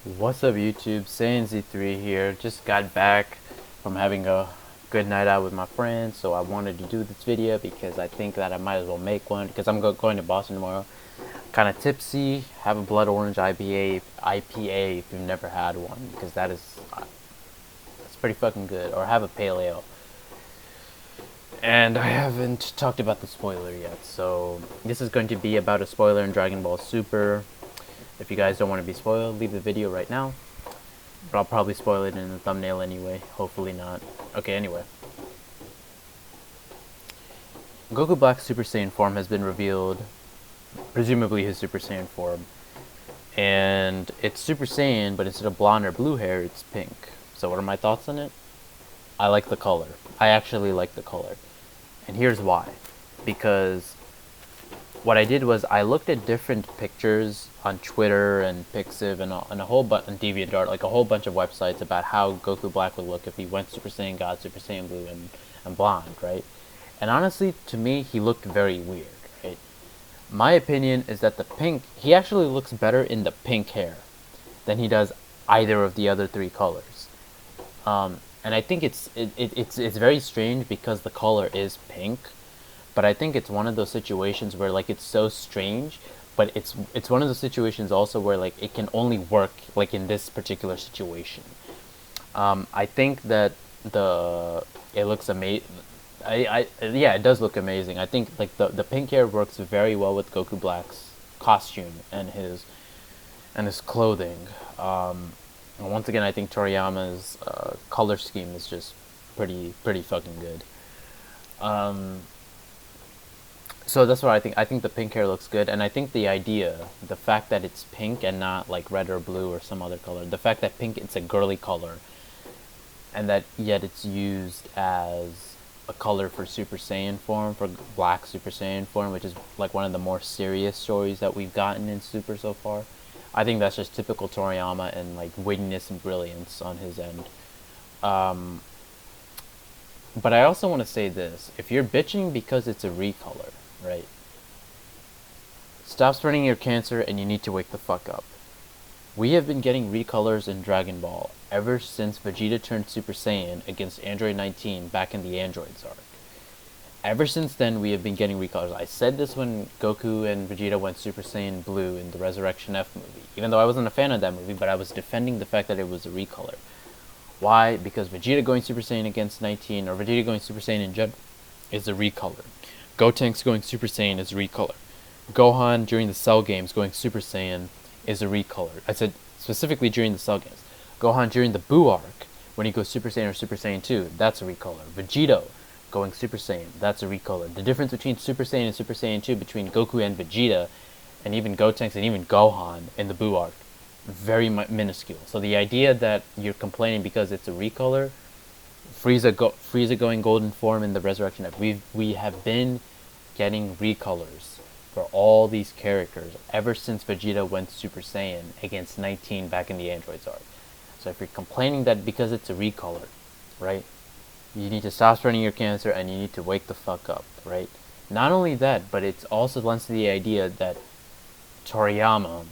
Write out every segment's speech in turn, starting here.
What's up YouTube, Z3 here. Just got back from having a good night out with my friends, so I wanted to do this video because I think that I might as well make one because I'm going to Boston tomorrow. Kind of tipsy, have a blood orange IPA if you've never had one, because it's pretty fucking good. Or have a pale ale. And I haven't talked about the spoiler yet, so this is going to be about a spoiler in Dragon Ball Super. If you guys don't want to be spoiled, leave the video right now. But I'll probably spoil it in the thumbnail anyway. Hopefully not. Okay, anyway. Goku Black's Super Saiyan form has been revealed. Presumably his Super Saiyan form. And it's Super Saiyan, but instead of blonde or blue hair, it's pink. So what are my thoughts on it? I like the color. I actually like the color. And here's why. Because what I did was I looked at different pictures on Twitter and Pixiv and a whole bunch on DeviantArt, like a whole bunch of websites about how Goku Black would look if he went Super Saiyan God, Super Saiyan Blue, and blonde, right? And honestly, to me, he looked very weird, right? My opinion is that the pink, he actually looks better in the pink hair than he does either of the other three colors. And I think it's very strange because the color is pink. But I think it's one of those situations where like it's so strange, but it's one of those situations also where like it can only work like in this particular situation. I think that it looks amazing. Yeah, it does look amazing. I think like the pink hair works very well with Goku Black's costume and his clothing. And once again, I think Toriyama's color scheme is just pretty fucking good. So that's what I think. I think the pink hair looks good, and I think the fact that it's pink and not like red or blue or some other color, the fact that pink, it's a girly color, and that yet it's used as a color for Super Saiyan form, for Black Super Saiyan form, which is like one of the more serious stories that we've gotten in Super so far. I think that's just typical Toriyama and like wittiness and brilliance on his end. But I also want to say this: if you're bitching because it's a recolor, right? Stop spreading your cancer and you need to wake the fuck up. We have been getting recolors in Dragon Ball ever since Vegeta turned Super Saiyan against Android 19 back in the Androids arc. Ever since then, we have been getting recolors. I said this when Goku and Vegeta went Super Saiyan Blue in the Resurrection F movie, even though I wasn't a fan of that movie, but I was defending the fact that it was a recolor. Why? Because Vegeta going Super Saiyan against 19, or Vegeta going Super Saiyan in general, is a recolor. Gotenks going Super Saiyan is a recolor. Gohan during the Cell games going Super Saiyan is a recolor. I said specifically during the Cell games. Gohan during the Buu arc, when he goes Super Saiyan or Super Saiyan 2, that's a recolor. Vegeta going Super Saiyan, that's a recolor. The difference between Super Saiyan and Super Saiyan 2, between Goku and Vegeta, and even Gotenks and even Gohan in the Buu arc, very minuscule. So the idea that you're complaining because it's a recolor, Frieza going golden form in the Resurrection F, we have been getting recolors for all these characters ever since Vegeta went Super Saiyan against 19 back in the Androids arc. So if you're complaining that because it's a recolor, right, you need to stop spreading your cancer and you need to wake the fuck up, right? Not only that, but it also lends to the idea that Toriyama,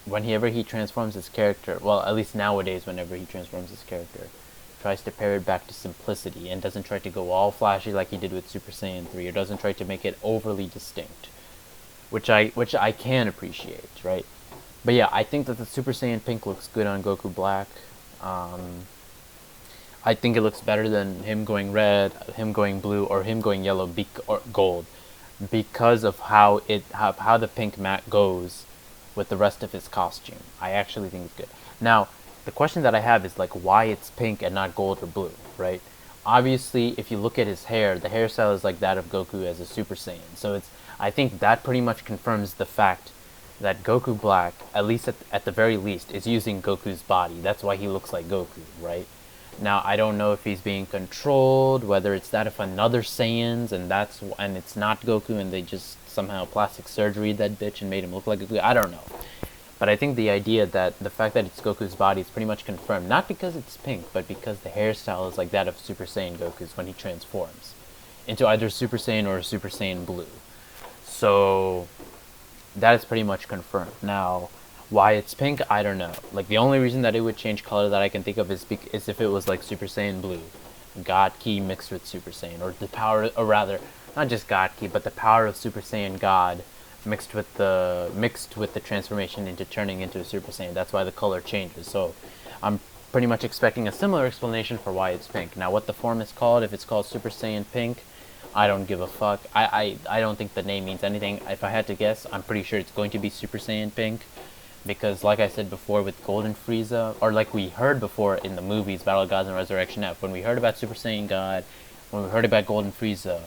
whenever he transforms his character, well, at least nowadays, whenever he transforms his character, tries to pare it back to simplicity and doesn't try to go all flashy like he did with Super Saiyan 3, or doesn't try to make it overly distinct, which I can appreciate, right? But yeah, I think that the Super Saiyan pink looks good on Goku Black. I think it looks better than him going red, him going blue, or him going yellow or gold, because of how the pink mat goes with the rest of his costume. I actually think it's good. Now, the question that I have is like why it's pink and not gold or blue, right? Obviously, if you look at his hair, the hairstyle is like that of Goku as a Super Saiyan. So I think that pretty much confirms the fact that Goku Black, at least at the very least, is using Goku's body. That's why he looks like Goku, right? Now, I don't know if he's being controlled, whether it's that of another Saiyans, and it's not Goku, and they just somehow plastic surgery that bitch and made him look like Goku. I don't know. But I think the idea that the fact that it's Goku's body is pretty much confirmed, not because it's pink, but because the hairstyle is like that of Super Saiyan Goku's when he transforms into either Super Saiyan or Super Saiyan Blue. So that is pretty much confirmed. Now, Why it's pink, I don't know. Like, the only reason that it would change color that I can think of is if it was like Super Saiyan Blue, God Ki mixed with Super Saiyan, or the power, or rather, not just God Ki, but the power of Super Saiyan God mixed with the transformation into turning into a Super Saiyan. That's why the color changes. So, I'm pretty much expecting a similar explanation for why it's pink. Now, what the form is called, if it's called Super Saiyan Pink, I don't give a fuck. I don't think the name means anything. If I had to guess, I'm pretty sure it's going to be Super Saiyan Pink. Because, like I said before, with Golden Frieza, or like we heard before in the movies, Battle of Gods and Resurrection F, when we heard about Super Saiyan God, when we heard about Golden Frieza,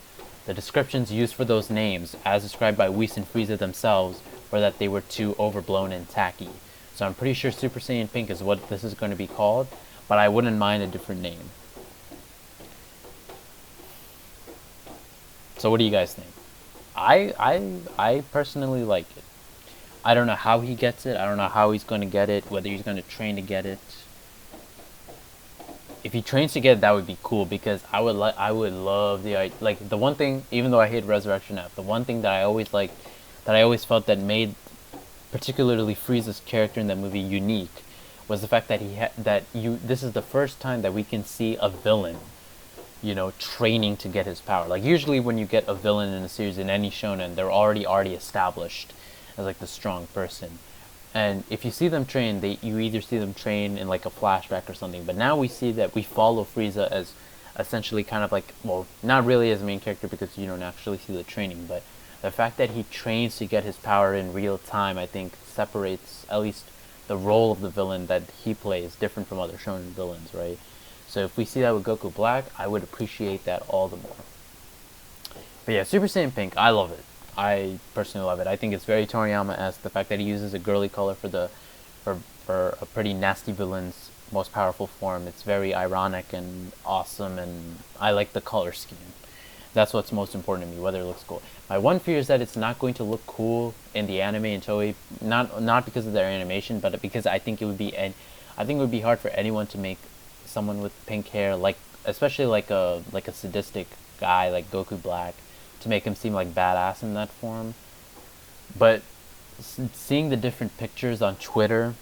the descriptions used for those names, as described by Whis and Frieza themselves, were that they were too overblown and tacky. So I'm pretty sure Super Saiyan Pink is what this is going to be called, but I wouldn't mind a different name. So what do you guys think? I personally like it. I don't know how he gets it. I don't know how he's going to get it, whether he's going to train to get it. If he trains to get it, that would be cool, because I would love the, like, the one thing, even though I hate Resurrection F, the one thing that I always liked, that I always felt that made particularly Frieza's character in that movie unique, was the fact that this is the first time that we can see a villain, you know, training to get his power. Like, usually when you get a villain in a series, in any shonen, they're already established as like the strong person, and if you see them train, you either see them train in like a flashback or something. But now we see that we follow Frieza as essentially kind of like, well, not really as a main character, because you don't actually see the training, but the fact that he trains to get his power in real time, I think separates at least the role of the villain that he plays different from other shonen villains, right? So if we see that with Goku Black, I would appreciate that all the more. But yeah, Super Saiyan Pink, I love it. I personally love it. I think it's very Toriyama-esque. The fact that he uses a girly color for a pretty nasty villain's most powerful form. It's very ironic and awesome, and I like the color scheme. That's what's most important to me, whether it looks cool. My one fear is that it's not going to look cool in the anime in Toei, not because of their animation, but because I think it would be hard for anyone to make someone with pink hair, like, especially like a sadistic guy like Goku Black, to make him seem like badass in that form. But seeing the different pictures on Twitter,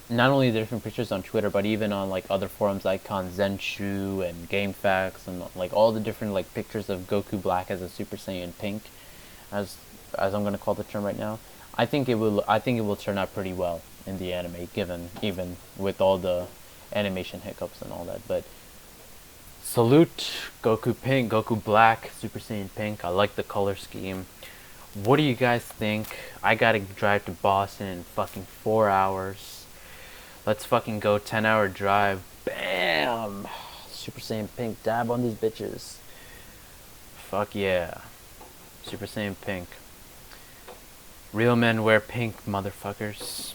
not only the different pictures on Twitter, but even on like other forums like on Zenshu and GameFAQs, and like all the different like pictures of Goku Black as a Super Saiyan Pink, as I'm gonna call the term right now, I think it will turn out pretty well in the anime, given even with all the animation hiccups and all that. But salute Goku Pink, Goku Black, Super Saiyan Pink. I like the color scheme. What do you guys think? I gotta drive to Boston in fucking 4 hours. Let's fucking go. 10-hour drive. Bam! Super Saiyan Pink. Dab on these bitches. Fuck yeah. Super Saiyan Pink. Real men wear pink, motherfuckers.